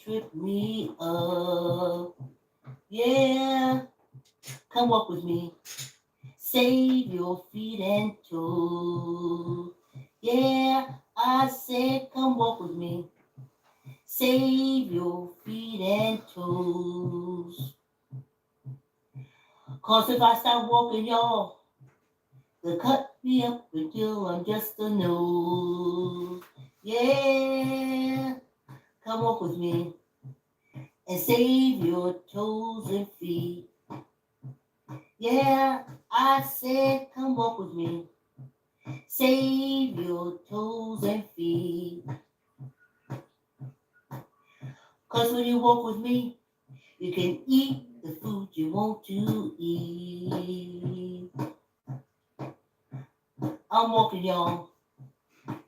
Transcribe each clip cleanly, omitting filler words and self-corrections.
trip me up. Yeah, come walk with me. Save your feet and toes. Yeah, I said come walk with me. Save your feet and toes. Cause if I stop walking, y'all, they'll cut me up until I'm just a nose. Yeah, come walk with me and save your toes and feet. Yeah, I said come walk with me. Save your toes and feet. Cause when you walk with me, you can eat the food you want to eat. I'm walking, y'all,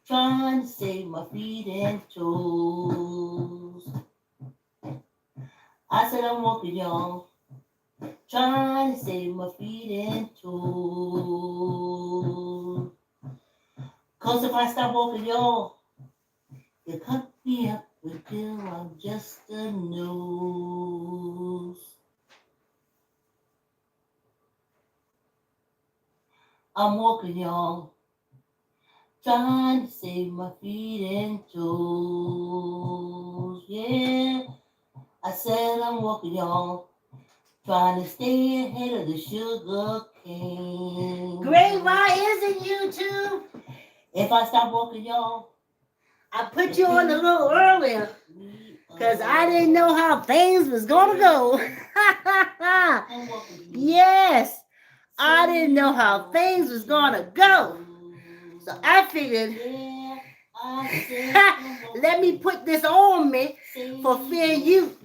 trying to save my feet and toes. I said I'm walking, y'all, trying to save my feet and toes. Cause if I stop walking, y'all, they cut me up until I'm just a nose. I'm walking, y'all, trying to save my feet and toes. Yeah, I said I'm walking, y'all, trying to stay ahead of the sugar cane. Great, why isn't YouTube? If I stop walking, y'all, I put you on a little earlier because I didn't know how things was going to go. Yes, I didn't know how things was going to go. So I figured, let me put this on me for fair use,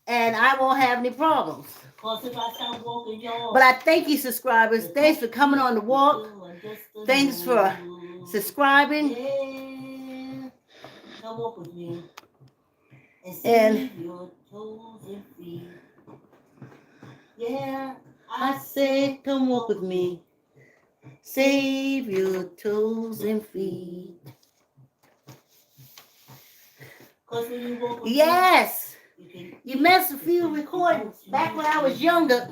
and I won't have any problems. But I thank you, subscribers. Thanks for coming on the walk. Thanks for subscribing. Come walk with me and save your toes and feet. Yeah, I said, come walk with me. Save your toes and feet. Cause when you walk with yes, you missed a few recordings back when I was younger.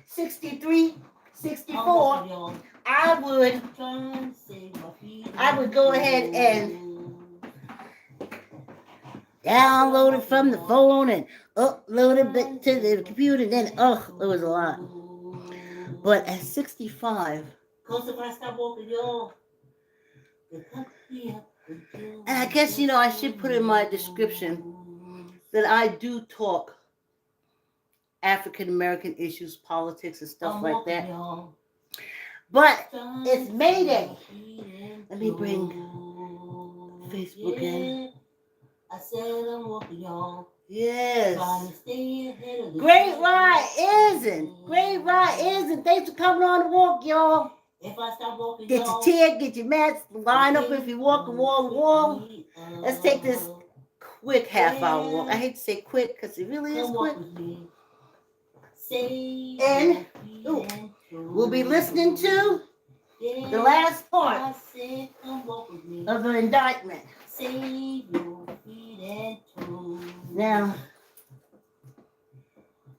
63, 64. I would go ahead and download it from the phone and upload it to the computer. And then, it was a lot. But at 65, and I guess, I should put in my description that I do talk African American issues, politics, and stuff like that. But it's May Day. Let me bring Facebook in. I said I'm walking, y'all. Yes. Great ride isn't. Thanks for coming on the walk, y'all. If I stop walking, get your chair, get your mats, line up if you're walking wall to wall. Let's take this quick half-hour walk. I hate to say quick because it really is quick. And we'll be listening to the last part of the indictment. Now,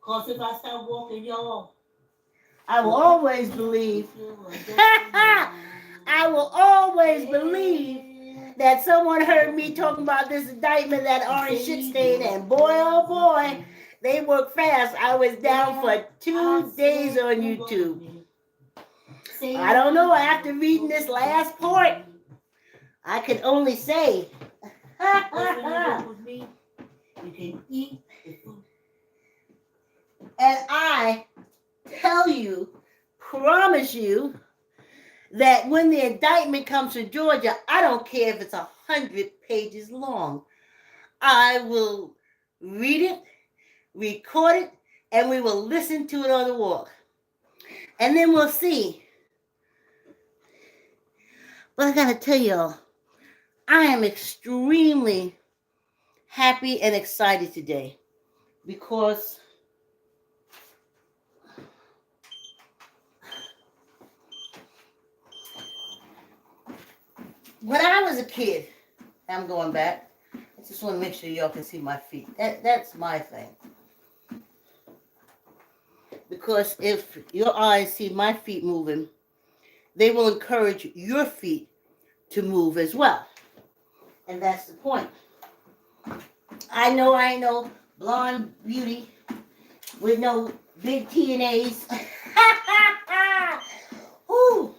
cause if I stop walking, y'all, I will always believe. I will always believe that someone heard me talking about this indictment, that orange shit stain, and boy, oh boy, they work fast. I was down for 2 days on YouTube. I don't know. After reading this last part, I can only say. You can eat the food. And I tell you, promise you, that when the indictment comes to Georgia, I don't care if it's 100 pages long. I will read it, record it, and we will listen to it on the walk. And then we'll see. But I gotta tell y'all, I am extremely happy and excited today because when I was a kid, I'm going back. I just want to make sure y'all can see my feet. That's my thing. Because if your eyes see my feet moving, they will encourage your feet to move as well. And that's the point. I know I ain't no blonde beauty with no big TNAs. Ooh,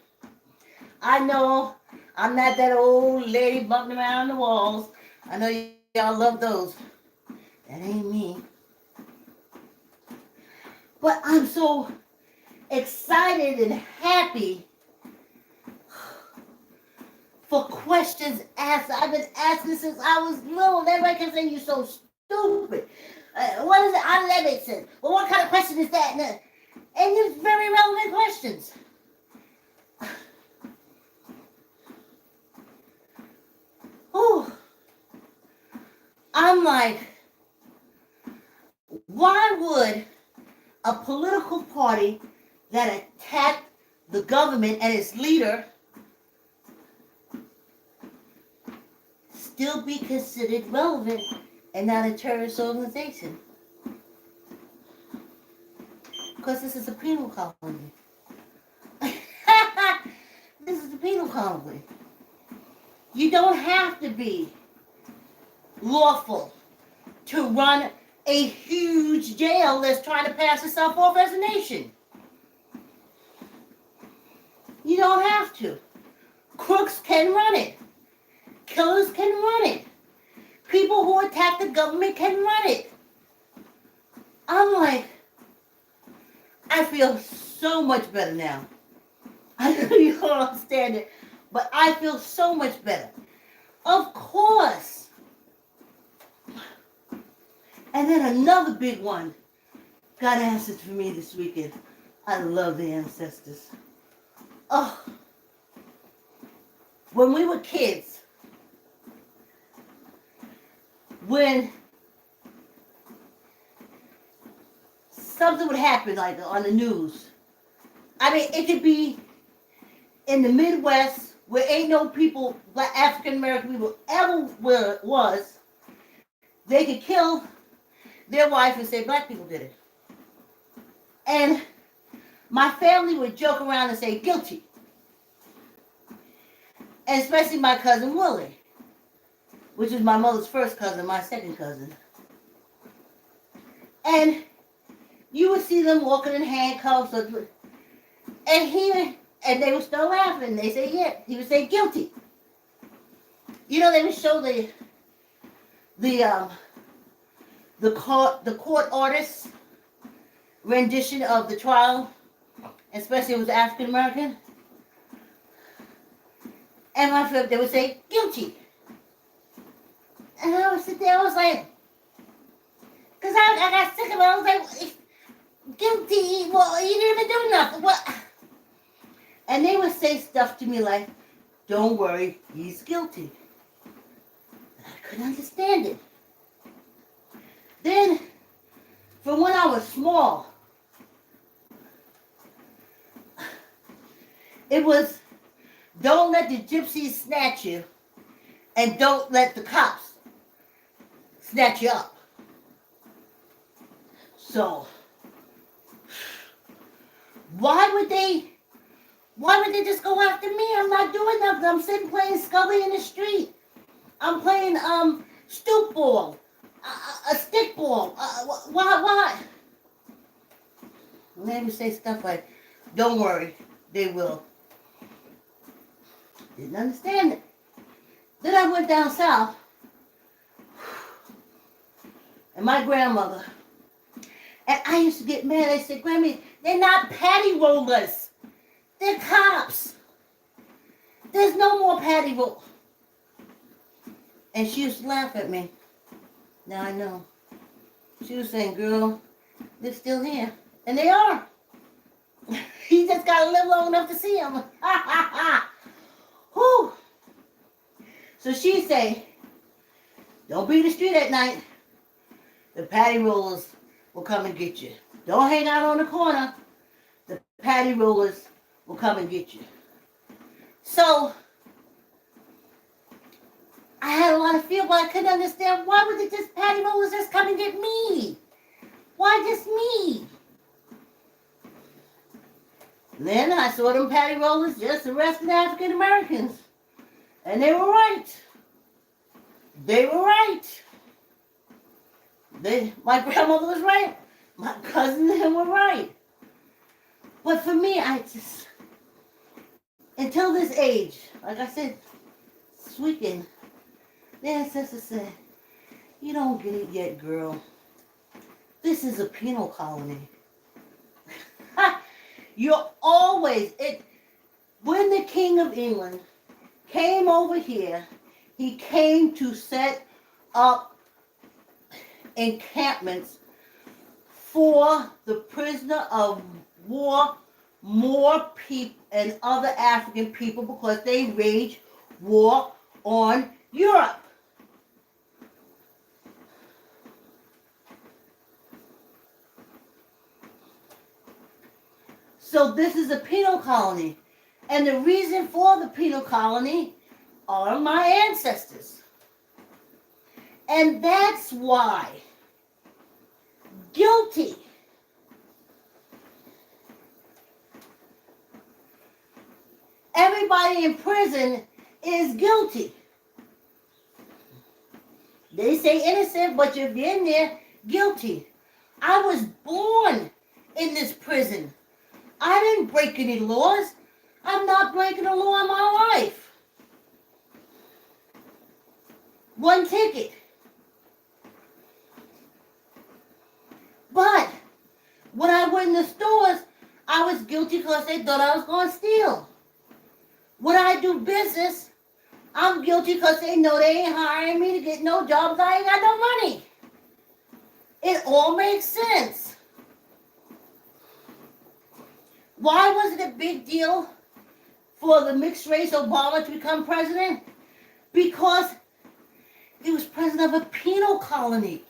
I know I'm not that old lady bumping around the walls. I know y'all love those. That ain't me. But I'm so excited and happy for questions asked. I've been asking since I was little. Everybody kept saying, "You're so stupid. What is it? How does that make sense? Well, what kind of question is that?" And it's very relevant questions. Ooh. I'm like, why would a political party that attacked the government and its leader still be considered relevant and not a terrorist organization? Because this is a penal colony. This is a penal colony. You don't have to be lawful to run a huge jail that's trying to pass itself off as a nation. You don't have to. Crooks can run it. Killers can run it. People who attack the government can run it. I'm like, I feel so much better now. I know you don't understand it, but I feel so much better. Of course. And then another big one got answered for me this weekend. I love the ancestors. Oh, when we were kids, when something would happen like on the news, I mean, it could be in the Midwest where ain't no people, black African American people ever where it was, they could kill their wife and say black people did it. And my family would joke around and say guilty. And especially my cousin Willie, which is my mother's first cousin, my second cousin. And you would see them walking in handcuffs, and they would start laughing. They say, yeah. He would say guilty. You know, they would show the court artist's rendition of the trial, especially if it was African American. And my friend, they would say guilty. And I would sit there, I was like, because I got sick of it. I was like, guilty? Well, you didn't even do nothing. What? And they would say stuff to me like, don't worry, he's guilty. And I couldn't understand it. Then, from when I was small, it was, don't let the gypsies snatch you, and don't let the cops snatch you up. So, why would they just go after me? I'm not doing nothing. I'm sitting playing Scully in the street. I'm playing stoop ball, a stick ball. Why? And they would say stuff like, don't worry, they will. Didn't understand it. Then I went down south, and my grandmother, and I used to get mad. I said, Grammy, they're not patty rollers. They're cops. There's no more patty roll. And she used to laugh at me. Now I know. She was saying, girl, they're still here. And they are. You just got to live long enough to see them. Whew. So she say, don't be in the street at night. The patty rollers will come and get you. Don't hang out on the corner. The patty rollers will come and get you. So, I had a lot of fear, but I couldn't understand why would it just patty rollers just come and get me? Why just me? Then I saw them patty rollers just arresting African Americans. And they were right. They were right. My grandmother was right. My cousins and them were right. But for me, until this age, like I said this weekend, the ancestor said, you don't get it yet, girl. This is a penal colony. You're always, when the King of England came over here, he came to set up encampments for the prisoner of war, Moor people and other African people, because they waged war on Europe. So this is a penal colony. And the reason for the penal colony are my ancestors. And that's why guilty. Everybody in prison is guilty. They say innocent, but you're in there guilty. I was born in this prison. I didn't break any laws. I'm not breaking a law in my life. One ticket. But when I went in the stores, I was guilty because they thought I was going to steal. When I do business, I'm guilty because they know they ain't hiring me to get no jobs. I ain't got no money. It all makes sense. Why was it a big deal for the mixed race Obama to become president? Because he was president of a penal colony.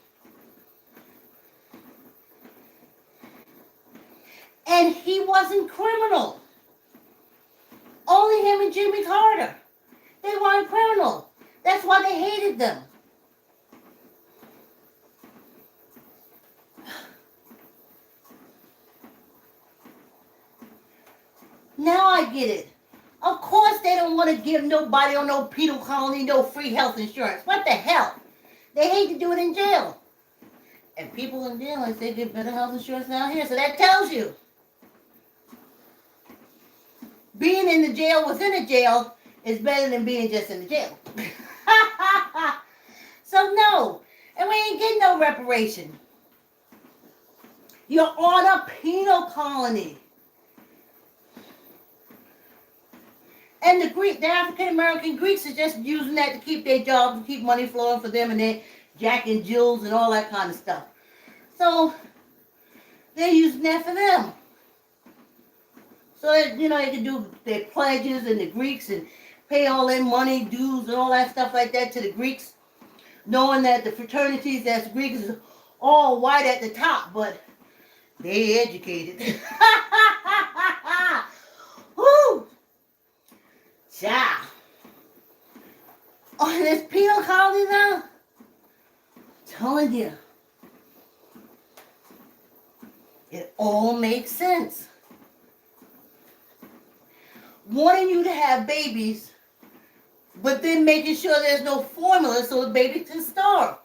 And he wasn't criminal. Only him and Jimmy Carter. They weren't criminal. That's why they hated them. Now I get it. Of course they don't want to give nobody on no penal colony no free health insurance. What the hell? They hate to do it in jail. And people in jail, they get better health insurance down here. So that tells you. Being in the jail within a jail is better than being just in the jail. So no. And we ain't getting no reparation. You're on a penal colony. And the African American Greeks are just using that to keep their jobs and keep money flowing for them and their Jack and Jills and all that kind of stuff. So they're using that for them. So that, they can do their pledges and the Greeks and pay all their money, dues and all that stuff like that to the Greeks, knowing that the fraternities that's Greeks is all white at the top, but they educated. Woo! Yeah. On this penal colony now, telling you, it all makes sense. Wanting you to have babies, but then making sure there's no formula so the baby can starve.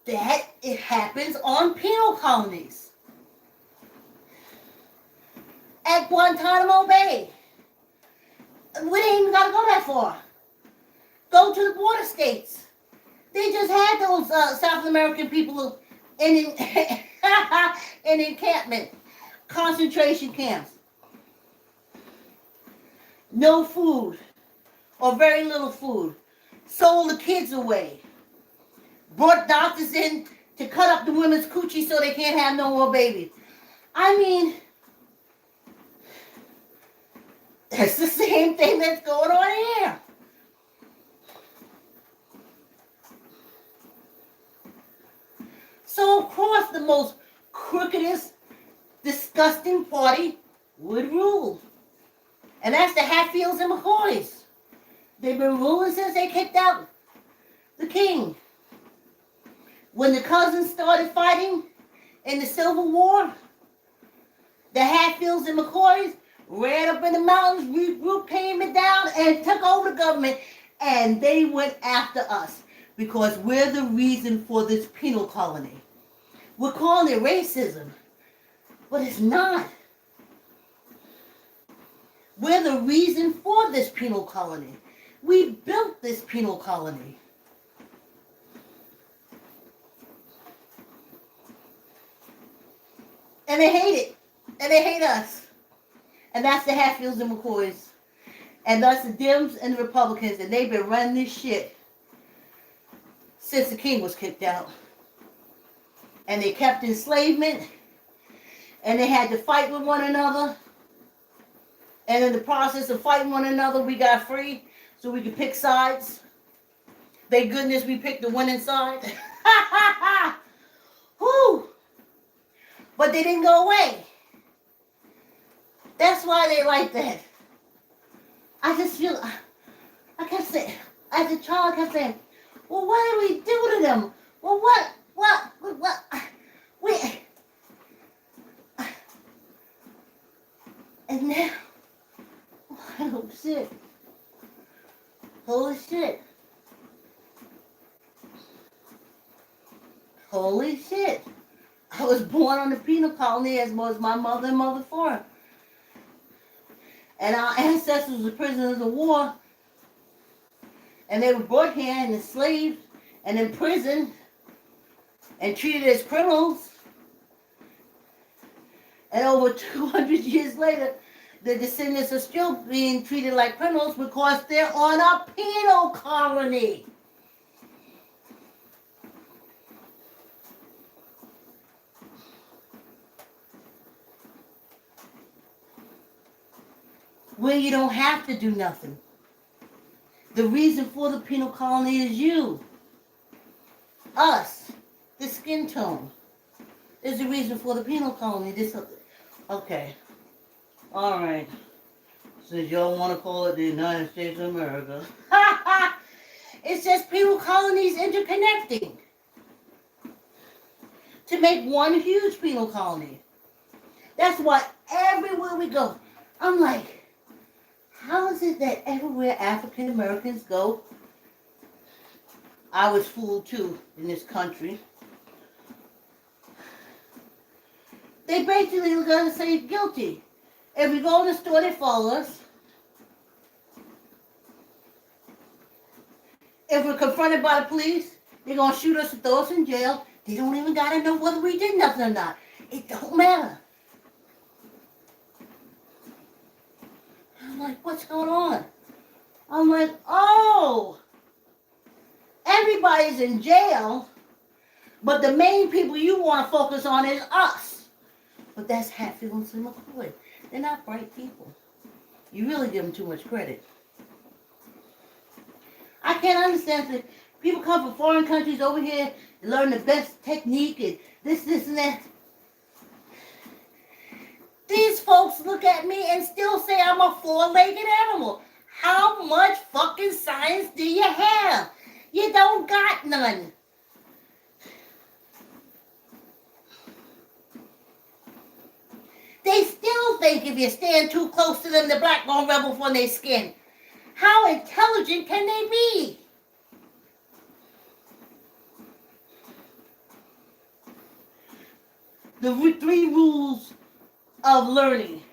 That it happens on penal colonies. At Guantanamo Bay. We ain't even got to go that far. Go to the border states. They just had those South American people in encampment, concentration camps. No food, or very little food. Sold the kids away. Brought doctors in to cut up the women's coochie so they can't have no more babies. I mean, it's the same thing that's going on here. So, of course, the most crookedest, disgusting party would rule. And that's the Hatfields and McCoys. They've been ruling since they kicked out the king. When the cousins started fighting in the Civil War, the Hatfields and McCoys ran up in the mountains, regrouped, came it down, and took over the government. And they went after us because we're the reason for this penal colony. We're calling it racism, but it's not. We're the reason for this penal colony. We built this penal colony. And they hate it. And they hate us. And that's the Hatfields and McCoys. And that's the Dems and the Republicans. And they've been running this shit since the king was kicked out. And they kept enslavement. And they had to fight with one another. And in the process of fighting one another, we got free so we could pick sides. Thank goodness we picked the winning side. Whew. But they didn't go away. That's why they like that. I just feel, I kept saying, as a child, I kept saying, well, what did we do to them? Well, what, and now, oh shit. Holy shit. Holy shit. I was born on the penal colony as was my mother and mother for. And our ancestors were prisoners of war. And they were brought here and enslaved and imprisoned and treated as criminals. And over 200 years later, the descendants are still being treated like criminals because they're on a penal colony. Where you don't have to do nothing. The reason for the penal colony is you. Us. The skin tone is the reason for the penal colony. Okay. All right. Since y'all want to call it the United States of America. It's just penal colonies interconnecting to make one huge penal colony. That's why everywhere we go, I'm like, how is it that everywhere African Americans go, I was fooled too in this country, they basically are going to say guilty. If we go in the store, they follow us. If we're confronted by the police, they're going to shoot us and throw us in jail. They don't even got to know whether we did nothing or not. It don't matter. I'm like, what's going on? I'm like, oh, everybody's in jail, but the main people you want to focus on is us. But that's Hatfield and McCoy. They're not bright people. You really give them too much credit. I can't understand that people come from foreign countries over here and learn the best technique and this, and that. These folks look at me and still say I'm a four-legged animal. How much fucking science do you have? You don't got none. They still think if you stand too close to them, the black gonna rebel from their skin. How intelligent can they be? The 3 rules of learning.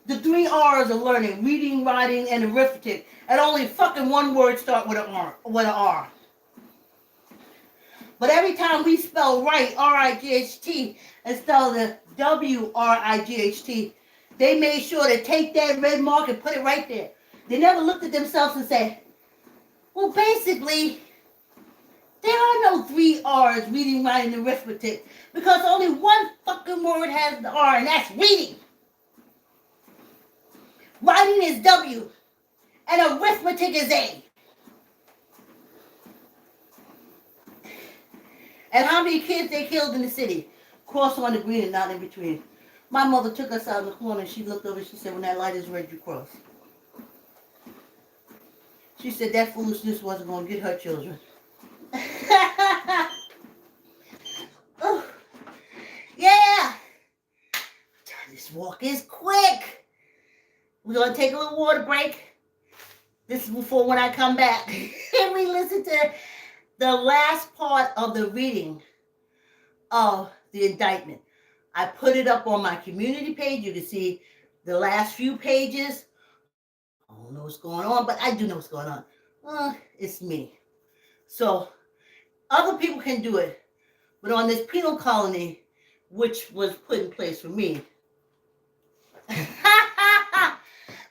The 3 R's of learning: reading, writing, and arithmetic. And only fucking one word start with an R. But every time we spell right, R-I-G-H-T, and spell the W-R-I-G-H-T, they made sure to take that red mark and put it right there. They never looked at themselves and said, well, basically, there are no 3 R's, reading, writing, and arithmetic, because only one fucking word has the R, and that's reading. Writing is W, and arithmetic is A. And how many kids they killed in the city? Cross on the green and not in between. My mother took us out in the corner and she looked over and she said, when that light is red, you cross. She said that foolishness wasn't going to get her children. This walk is quick. We're going to take a little water break. This is before when I come back. And we listen to the last part of the reading of the indictment. I put it up on my community page. You can see the last few pages. I don't know what's going on, but I do know what's going on. It's me. So other people can do it. But on this penal colony, which was put in place for me.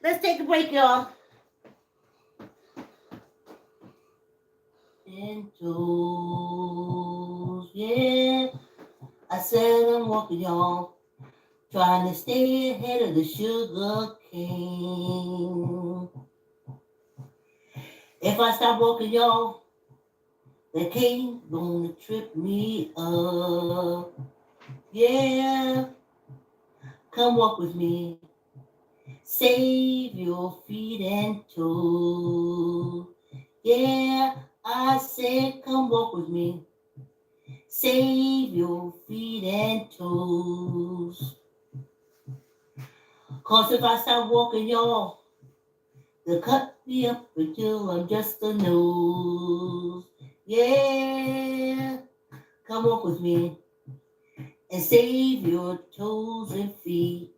Let's take a break, y'all. Into, yeah. I said I'm walking, y'all. Trying to stay ahead of the sugar cane. If I stop walking, y'all, the cane gonna trip me up. Yeah, come walk with me. Save your feet and toes. Yeah, I said come walk with me. Save your feet and toes. 'Cause if I stop walking, y'all, they'll cut me up until I'm just a nose. Yeah, come walk with me and save your toes and feet.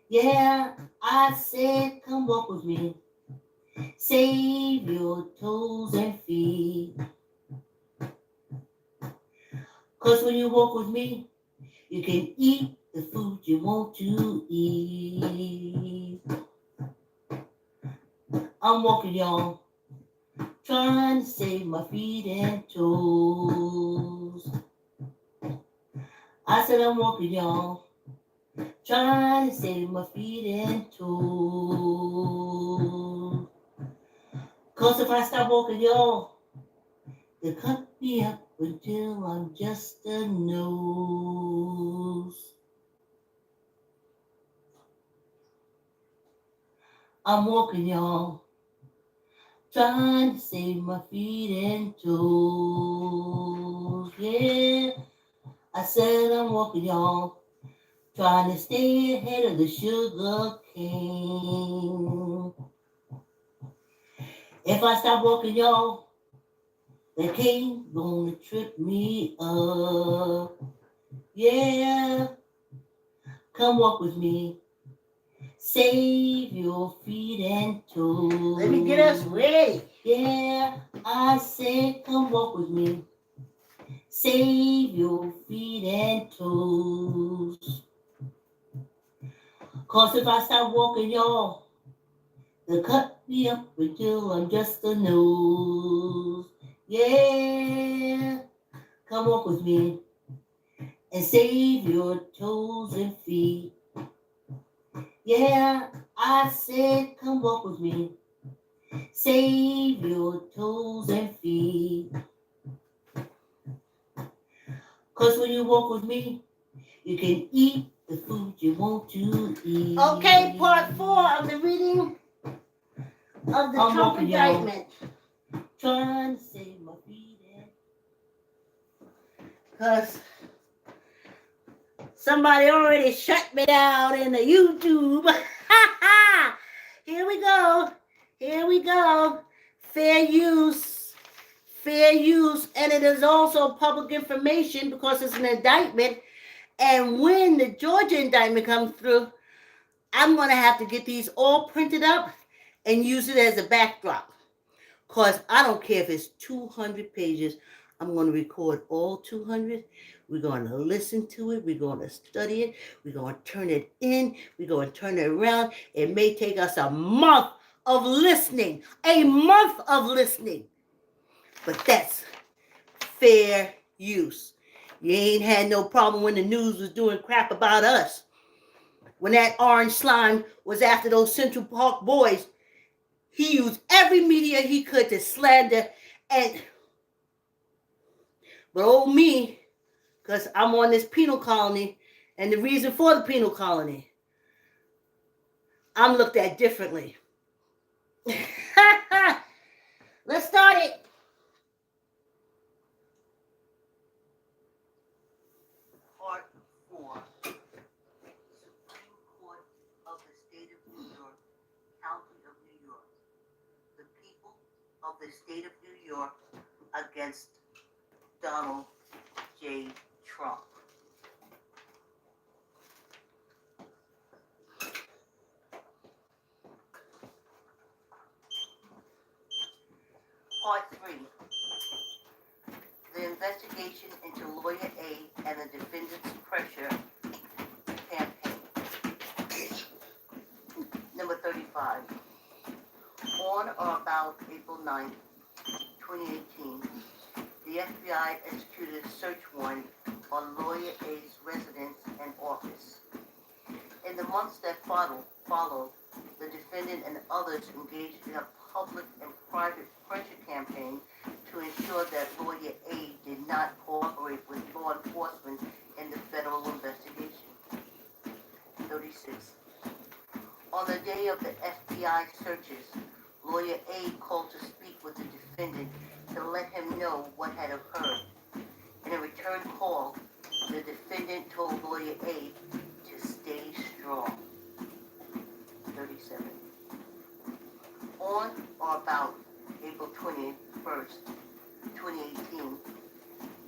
Yeah, I said come walk with me. Save your toes and feet. 'Cause when you walk with me, you can eat the food you want to eat. I'm walking, y'all, trying to save my feet and toes. I said I'm walking, y'all, trying to save my feet and toes. 'Cause if I stop walking, y'all, they cut me up until I'm just a nose. I'm walking, y'all, trying to save my feet and toes. Yeah, I said I'm walking, y'all, trying to stay ahead of the sugar cane. If I stop walking, y'all, the cane gonna trip me up. Yeah, come walk with me. Save your feet and toes. Let me get us ready. Yeah, I said come walk with me. Save your feet and toes. 'Cause if I stop walking, y'all, they'll cut me up until I'm just a nose. Yeah, come walk with me and save your toes and feet. Yeah, I said come walk with me. Save your toes and feet. 'Cause when you walk with me, you can eat the food you want to eat. Okay, part 4 of the reading of the Trump indictment. Trying to save my feet. Because somebody already shut me down in the YouTube. Here we go. Here we go. Fair use. Fair use. And it is also public information because it's an indictment. And when the Georgia indictment comes through, I'm going to have to get these all printed up and use it as a backdrop. Because I don't care if it's 200 pages. I'm going to record all 200. We're going to listen to it. We're going to study it. We're going to turn it in. We're going to turn it around. It may take us a month of listening. A month of listening. But that's fair use. You ain't had no problem when the news was doing crap about us. When that orange slime was after those Central Park boys, he used every media he could to slander and... But old me, because I'm on this penal colony, and the reason for the penal colony, I'm looked at differently. Let's start it. Part 4. of the state of New York against Donald J. Trump. Part 3. The investigation into Lawyer A and the defendant's pressure campaign. Number 35. On or about April 9, 2018, the FBI executed a search warrant on Lawyer A's residence and office. In the months that followed, the defendant and others engaged in a public and private pressure campaign to ensure that Lawyer A did not cooperate with law enforcement in the federal investigation. 36. On the day of the FBI searches, Lawyer A called to speak with the defendant to let him know what had occurred. In a return call, the defendant told Lawyer A to stay strong. 37. On or about April 21st, 2018,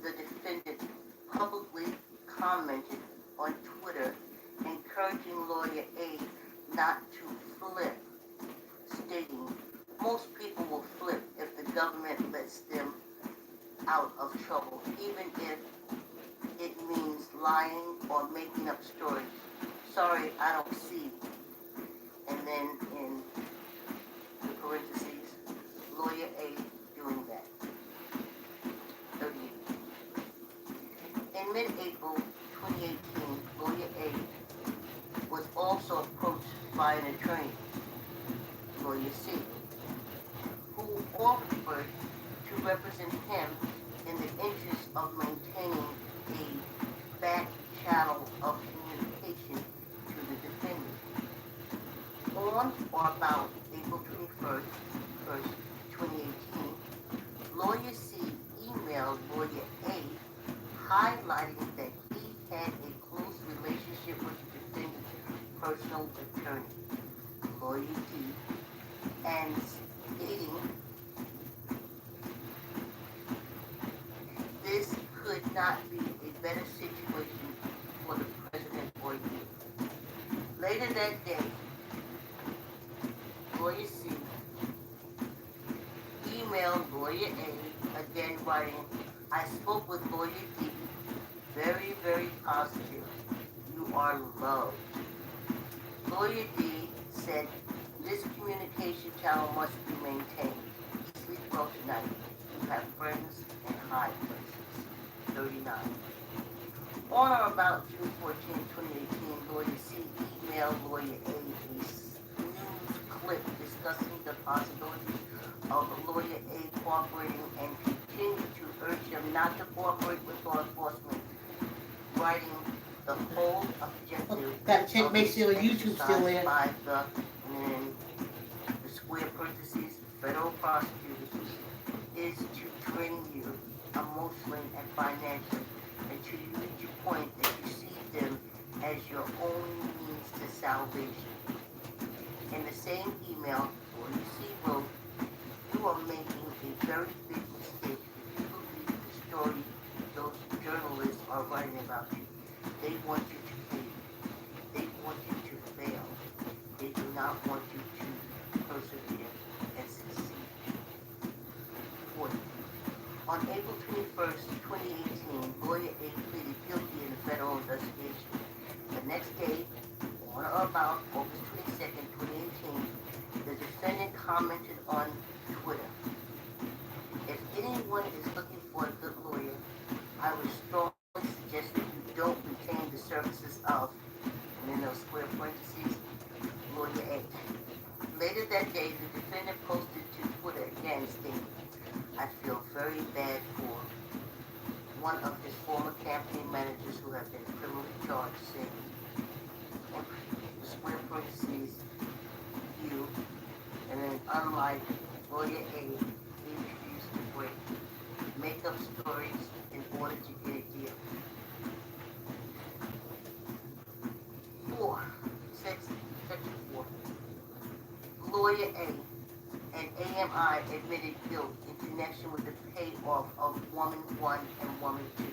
the defendant publicly commented on Twitter encouraging Lawyer A not to flip, stating, "Most people will flip if the government lets them out of trouble, even if it means lying or making up stories. Sorry, I don't see." And then in the parentheses, Lawyer A doing that. 38. In mid-April 2018, Lawyer A was also approached by an attorney, Lawyer C, who offered to represent him in the interest of maintaining a back channel of communication to the defendant. On or about April 21st, 2018, Lawyer C emailed Lawyer A highlighting that he had a close relationship with the defendant's personal attorney, Lawyer D, and stating this could not be a better situation for the president or you. Later that day, Lawyer C emailed Lawyer A, again writing, "I spoke with Lawyer D, very, very positive. You are loved." Lawyer D said, "This communication channel must be maintained. Sleep well tonight. You have friends in high places." 39. On or about June 14, 2018, Lawyer C emailed Lawyer A news clip discussing the possibility of Lawyer A cooperating and continued to urge him not to cooperate with law enforcement, writing the whole objective. Gotta check, make sure YouTube's still in. By the, and then the square parentheses, federal prosecutors, is to train you emotionally and financially, and to reach a point that you see them as your only means to salvation. In the same email, Lawyer C wrote, "You are making a very big mistake if you believe the story those journalists are writing about you. They want you to fail. They want you to fail. They do not want you to persevere and succeed." 40. On April 21st, 2018, Lawyer A pleaded guilty in the federal investigation. The next day, on or about August 22nd, 2018, the defendant commented on Twitter, "If anyone is looking for a good lawyer, I would strongly suggest that you don't retain the services of," and in those square parentheses, Lawyer A. Later that day, the defendant posted to Twitter again stating, "I feel very bad for one of his former campaign managers who have been criminally charged," saying, in the square parentheses, "you," and then unlike Lawyer A, he refused to break, make up stories in order to get a deal. 4. Section 4. Lawyer A, an AMI admitted guilt in connection with the payoff of Woman 1 and Woman 2.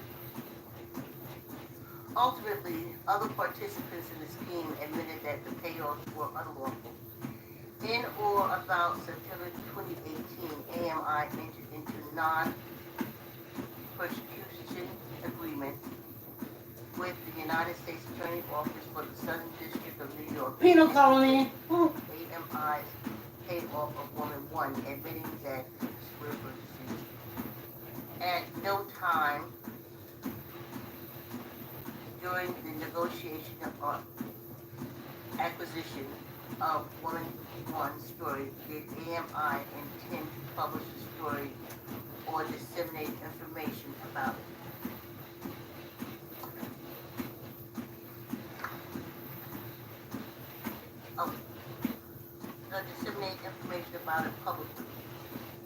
Ultimately, other participants in the scheme admitted that the payoffs were unlawful. In or about September 2018, AMI entered into non-prosecution agreement with the United States Attorney's Office for the Southern District of New York. Penal colony. AMI's payoff of Woman 1, admitting that we were deceased. At no time during the negotiation or acquisition of Woman 1's story did AMI intend to publish the story or disseminate information about it. Disseminate information about it publicly.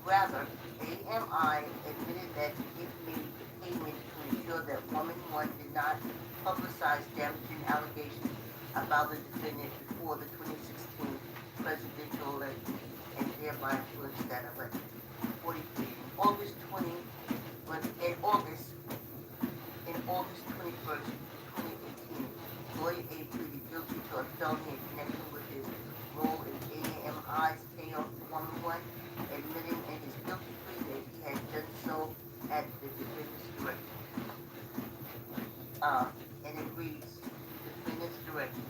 Rather, AMI admitted that it made the payment to ensure that Woman 1 did not publicize damaging allegations about the defendant before the 2016 presidential election and thereby influence that election. 43. In August 21st, 2018, lawyer A pleaded guilty to a felony in connection with his role in AMI's payoff to Woman 1, admitting in his guilty plea that he had done so at the defendant's direction. And it reads, defendant's direction,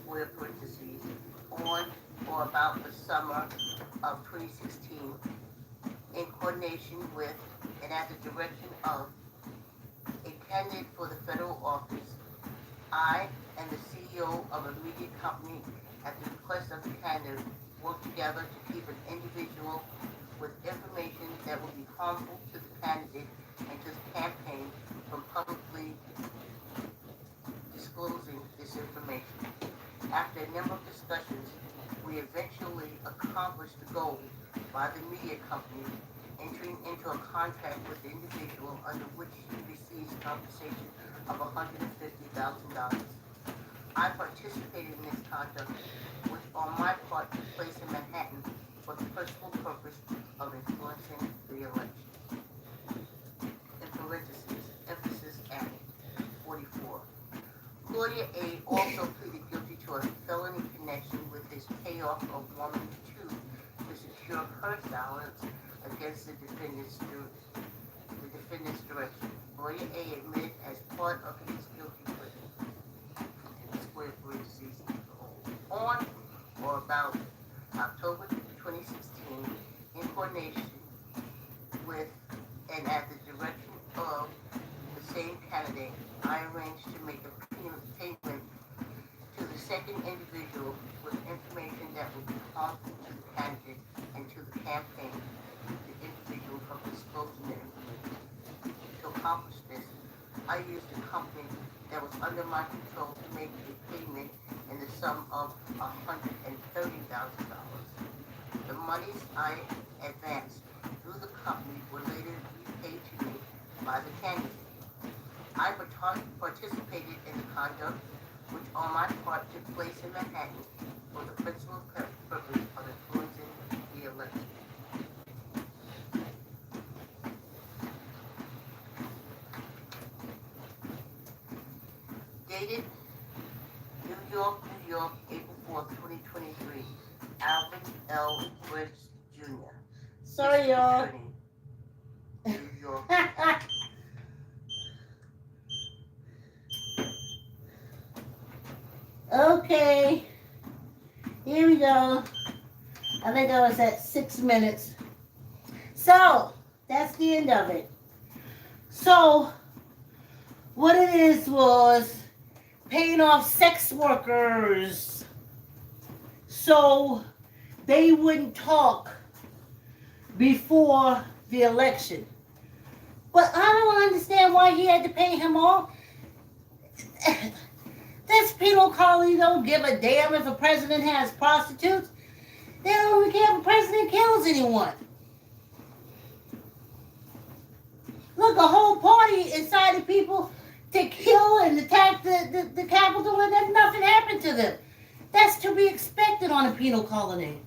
square parentheses, on or about the summer of 2016, in coordination with and at the direction of a candidate for the federal office, I and the CEO of a media company at the request of the candidate work together to keep an individual with information that would be harmful to the candidate and to the campaign from publicly disclosing this information. After a number of discussions, we eventually accomplished the goal by the media company entering into a contract with the individual under which he receives compensation of $150,000. I participated in this conduct, which on my part took place in Manhattan for the principal purpose of influencing the election. In parentheses, emphasis added. 44. Claudia A. also pleaded guilty to a felony connection with his payoff of Woman 2 to secure her silence against the defendant's direction. Claudia A. admitted as part of his guilty plea, square parentheses, on or about October 2016, in coordination with and at the direction of the same candidate, I arranged to make a payment to the second individual with information that would be harmful to the candidate and to the campaign, the individual from disclosing the information. To accomplish this, I used a company that was under my control to make a payment in the sum of $130,000. The monies I advanced through the company were later repaid to me by the candidate. I participated in the conduct, which on my part took place in Manhattan for the principal purpose of influencing the election. Dated New York, April 4th, 2023. Alvin L. Briggs, Jr. Sorry, y'all. New York. Okay, here we go. I think I was at 6 minutes. So, that's the end of it. So, what it is was paying off sex workers so they wouldn't talk before the election. But I don't understand why he had to pay him off. This penal colony don't give a damn if a president has prostitutes. They don't even care if a president kills anyone. Look, a whole party incited people to kill and attack the Capitol, and then nothing happened to them. That's to be expected on a penal colony.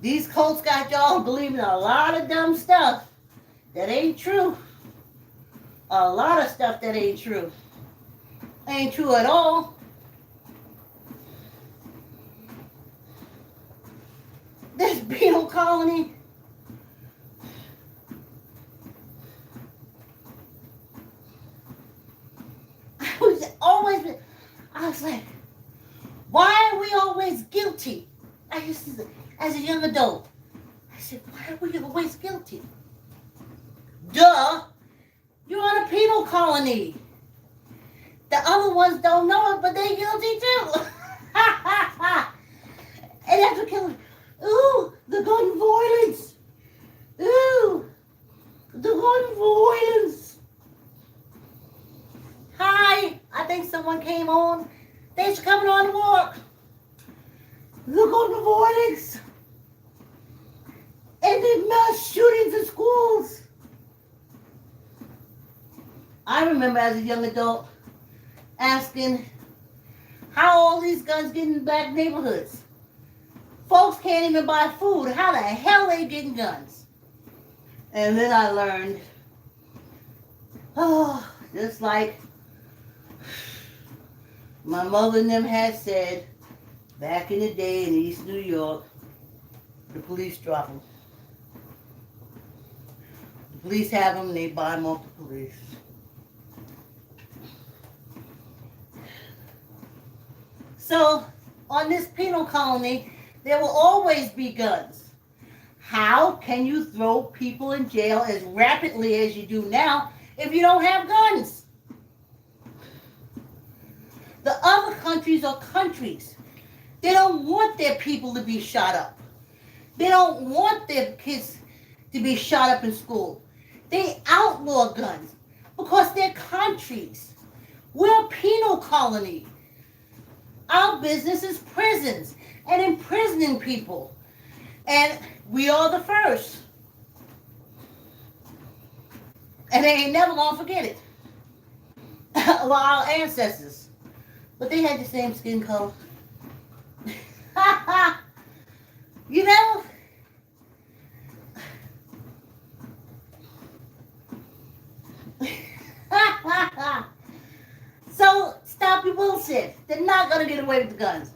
These cults got y'all believing a lot of dumb stuff that ain't true. A lot of stuff that ain't true. Ain't true at all. This penal colony. I was like, why are we always guilty? I used to, as a young adult, I said, why are we always guilty? Duh, you're on a penal colony. The other ones don't know it, but they're guilty too. And that's what kills me. Ooh, the gun violence. Ooh, the gun violence. Hi, I think someone came on. Thanks for coming on the walk. The gun violence. And the mass shootings in schools. I remember as a young adult asking how all these guns get in black neighborhoods. Folks can't even buy food. How the hell are they getting guns? And then I learned, just like my mother and them had said back in the day in East New York, the police drop them. The police have them and they buy them off the police. So, on this penal colony, there will always be guns. How can you throw people in jail as rapidly as you do now if you don't have guns? The other countries are countries. They don't want their people to be shot up. They don't want their kids to be shot up in school. They outlaw guns because they're countries. We're a penal colony. Our business is prisons and imprisoning people. And we are the first. And they ain't never gonna forget it. Well, our ancestors. But they had the same skin color. You know? So, stop your bullshit. They're not going to get away with the guns.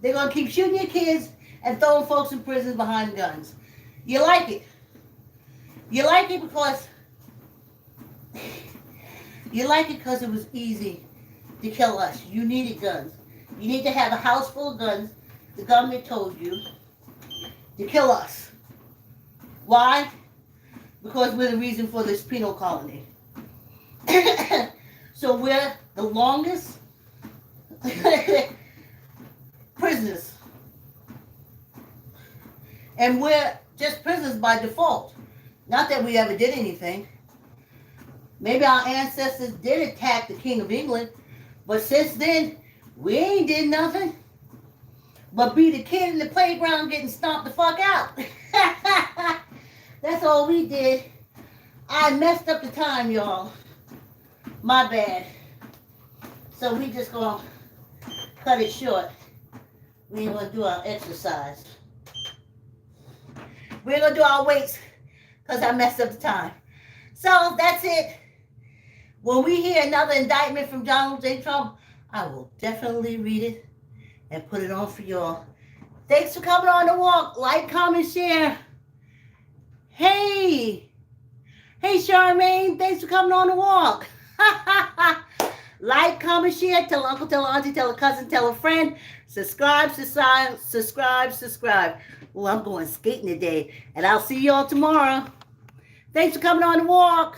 They're going to keep shooting your kids and throwing folks in prisons behind guns. You like it. You like it because it was easy to kill us. You needed guns. You need to have a house full of guns. The government told you to kill us. Why? Because we're the reason for this penal colony. So we're the longest prisoners. And we're just prisoners by default. Not that we ever did anything. Maybe our ancestors did attack the King of England, but since then, we ain't did nothing but be the kid in the playground getting stomped the fuck out. That's all we did. I messed up the time, y'all. My bad. So we just gonna cut it short. We ain't gonna do our exercise. We're gonna do our weights because I messed up the time. So that's it. When we hear another indictment from Donald J. Trump, I will definitely read it and put it on for y'all. Thanks for coming on the walk. Like, comment, share. Hey Charmaine, thanks for coming on the walk. Like, comment, share. Tell uncle, tell auntie, tell a cousin, tell a friend. Subscribe. Well, I'm going skating today, and I'll see y'all tomorrow. Thanks for coming on the walk.